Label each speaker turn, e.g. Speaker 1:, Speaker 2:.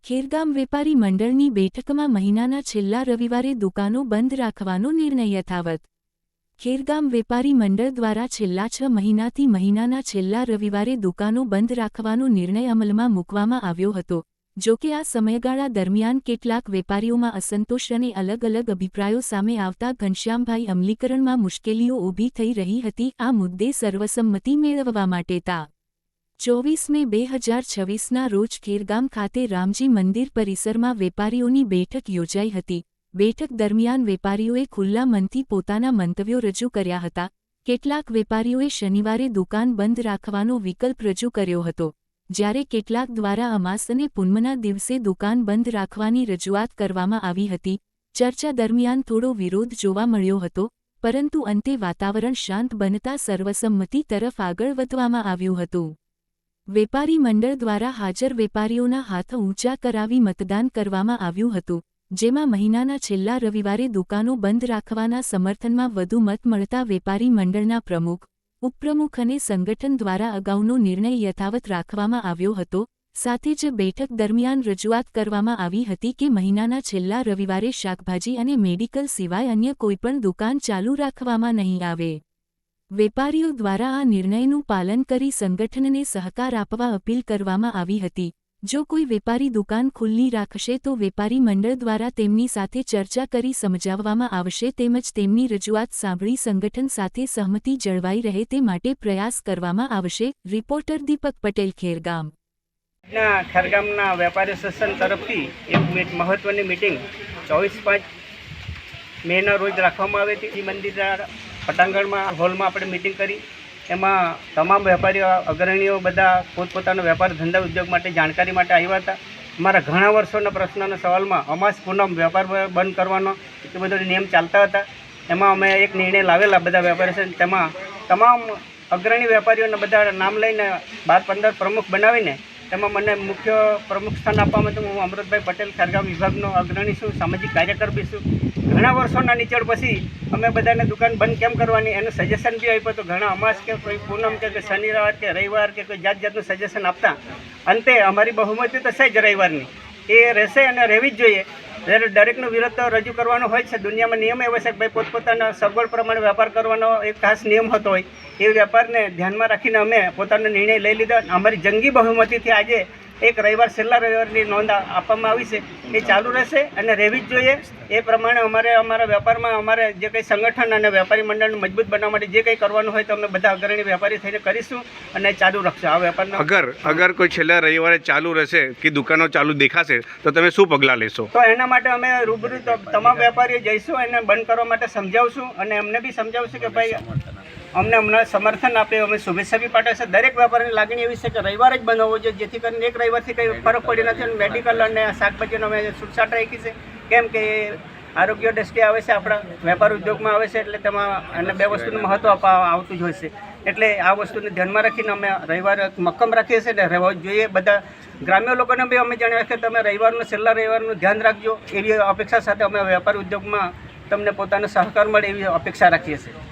Speaker 1: ખેરગામ વેપારી મંડળની બેઠકમાં મહિનાના છેલ્લા રવિવારે દુકાનો બંધ રાખવાનો નિર્ણય યથાવત। ખેરગામ વેપારી મંડળ દ્વારા છેલ્લા 6 મહિનાથી મહિનાના છેલ્લા રવિવારે દુકાનો બંધ રાખવાનો નિર્ણય અમલમાં મૂકવામાં આવ્યો હતો। જો કે આ સમયગાળા દરમિયાન કેટલાક વેપારીઓમાં અસંતોષ અને અલગ અલગ અભિપ્રાયો સામે આવતા ઘનશ્યામભાઈ અમલીકરણમાં મુશ્કેલીઓ ઊભી થઈ રહી હતી। આ મુદ્દે સર્વસંમતિ મેળવવા માટે તા 24 મે 2026ના રોજ ખેરગામ ખાતે રામજી મંદિર પરિસરમાં વેપારીઓની બેઠક યોજાઈ હતી। બેઠક દરમિયાન વેપારીઓએ ખુલ્લા મનથી પોતાના મંતવ્યો રજૂ કર્યા હતા। કેટલાક વેપારીઓએ શનિવારે દુકાન બંધ રાખવાનો વિકલ્પ રજૂ કર્યો હતો, જ્યારે કેટલાક દ્વારા અમાસ અને પૂનમના દિવસે દુકાન બંધ રાખવાની રજૂઆત કરવામાં આવી હતી। ચર્ચા દરમિયાન થોડો વિરોધ જોવા મળ્યો હતો, પરંતુ અંતે વાતાવરણ શાંત બનતા સર્વસંમતિ તરફ આગળ વધવામાં આવ્યું હતું। વેપારી મંડળ દ્વારા હાજર વેપારીઓના હાથ ઊંચા કરાવી મતદાન કરવામાં આવ્યું હતું, જેમાં મહિનાના છેલ્લા રવિવારે દુકાનો બંધ રાખવાના સમર્થનમાં વધુ મત મળતા વેપારી મંડળના પ્રમુખ, ઉપપ્રમુખ અને સંગઠન દ્વારા અગાઉનો નિર્ણય યથાવત રાખવામાં આવ્યો હતો। સાથે જ બેઠક દરમિયાન રજૂઆત કરવામાં આવી હતી કે મહિનાના છેલ્લા રવિવારે શાકભાજી અને મેડિકલ સિવાય અન્ય કોઈપણ દુકાન ચાલુ રાખવામાં નહીં આવે। વેપારીઓ દ્વારા આ નિર્ણયનું પાલન કરી સંગઠનને સહકાર આપવા અપીલ કરવામાં આવી હતી। જો કોઈ વેપારી દુકાન ખુલ્લી રાખશે તો વેપારી મંડળ દ્વારા તેમની સાથે ચર્ચા કરી સમજાવવામાં આવશે, તેમજ તેમની રજૂઆત સાંભળી સંગઠન સાથે સહમતિ જળવાઈ રહે તે માટે પ્રયાસ કરવામાં આવશે। રિપોર્ટર દીપક પટેલ, ખેરગામ।
Speaker 2: ખેરગામના વેપારી એસોસિએશન તરફથી એક મહત્વની મીટિંગ 24-5 મેના રોજ રાખવામાં આવી હતી। મંદિરના પટાંગણમાં હોલમાં આપણે મીટિંગ કરી, એમાં તમામ વેપારીઓ અગ્રણીઓ બધા પોતપોતાનો વેપાર ધંધા ઉદ્યોગ માટે જાણકારી માટે આવ્યા હતા। અમારા ઘણા વર્ષોના પ્રશ્નના સવાલમાં અમાસ પૂનમ વેપાર બંધ કરવાનો એ બધો નિયમ ચાલતા હતા। એમાં અમે એક નિર્ણય લાવેલા બધા વેપારી છે, તેમાં તમામ અગ્રણી વેપારીઓના બધા નામ લઈને 12-15 પ્રમુખ બનાવીને તેમાં મને મુખ્ય પ્રમુખ સ્થાન આપવામાં હતું। હું અમૃતભાઈ પટેલ ખેરગામ વિભાગનો અગ્રણી છું, સામાજિક કાર્યકર બી છું। ઘણા વર્ષોના નીચળ પછી અમે બધાને દુકાન બંધ કેમ કરવાની એનું સજેશન બી આપ્યું હતું। ઘણા અમાસ કે કોઈ પૂનમ કે શનિવાર કે રવિવાર કે કોઈ જાતનું સજેશન આપતા અંતે અમારી બહુમતી તો છે જ રવિવારની, એ રહેશે અને રહેવી જ જોઈએ। દરેકનો વિરોધ તો રજૂ કરવાનો હોય છે। દુનિયામાં નિયમ એવો છે કે ભાઈ પોતપોતાના સગવડ પ્રમાણે વેપાર કરવાનો એક ખાસ નિયમ હોતો હોય, એ વેપારને ધ્યાનમાં રાખીને અમે પોતાનો નિર્ણય લઈ લીધો। અમારી જંગી બહુમતીથી આજે એક રવિવાર છેલ્લા રવિવારની નોંધ આપવામાં આવી છે, એ ચાલુ રહેશે અને રહેવી જ જોઈએ। એ પ્રમાણે અમારા વેપારમાં અમારે જે કંઈ સંગઠન અને વેપારી મંડળને મજબૂત બનાવવા માટે જે કંઈ કરવાનું હોય તો અમે બધા અગ્રણી વેપારી થઈને કરીશું અને ચાલુ રાખશું આ વેપારનો।
Speaker 3: અગર કોઈ છેલ્લા રવિવારે ચાલુ રહેશે કે દુકાનો ચાલુ દેખાશે તો તમે શું પગલાં લેશો?
Speaker 2: તો એના માટે અમે રૂબરૂ તમામ વેપારીઓ જઈશું, એને બંધ કરવા માટે સમજાવશું અને એમને બી સમજાવશું કે ભાઈ અમને સમર્થન આપે, અમે શુભેચ્છા બી પાઠવે છે। દરેક વેપારીની લાગણી એવી છે કે રવિવાર જ બંધ હોવો જોઈએ, જેથી કરીને એક રવિવારથી કંઈ ફરક પડી નથી અને મેડિકલ અને શાકભાજીનો અમે છૂટછાટ રાખી છે, કેમ કે આરોગ્ય દ્રષ્ટિએ આવે છે, આપણા વેપાર ઉદ્યોગમાં આવે છે, એટલે તેમાં અને બે વસ્તુનું મહત્ત્વ આવતું જ હોય છે। એટલે આ વસ્તુને ધ્યાનમાં રાખીને અમે રવિવારે મક્કમ રાખીએ છીએ ને રહેવા જોઈએ। બધા ગ્રામ્ય લોકોને બી અમે જણાવ્યા કે તમે રવિવારનું છેલ્લા રવિવારનું ધ્યાન રાખજો, એવી અપેક્ષા સાથે અમે વેપાર ઉદ્યોગમાં તમને પોતાનો સહકાર મળે એવી અપેક્ષા રાખીએ છીએ।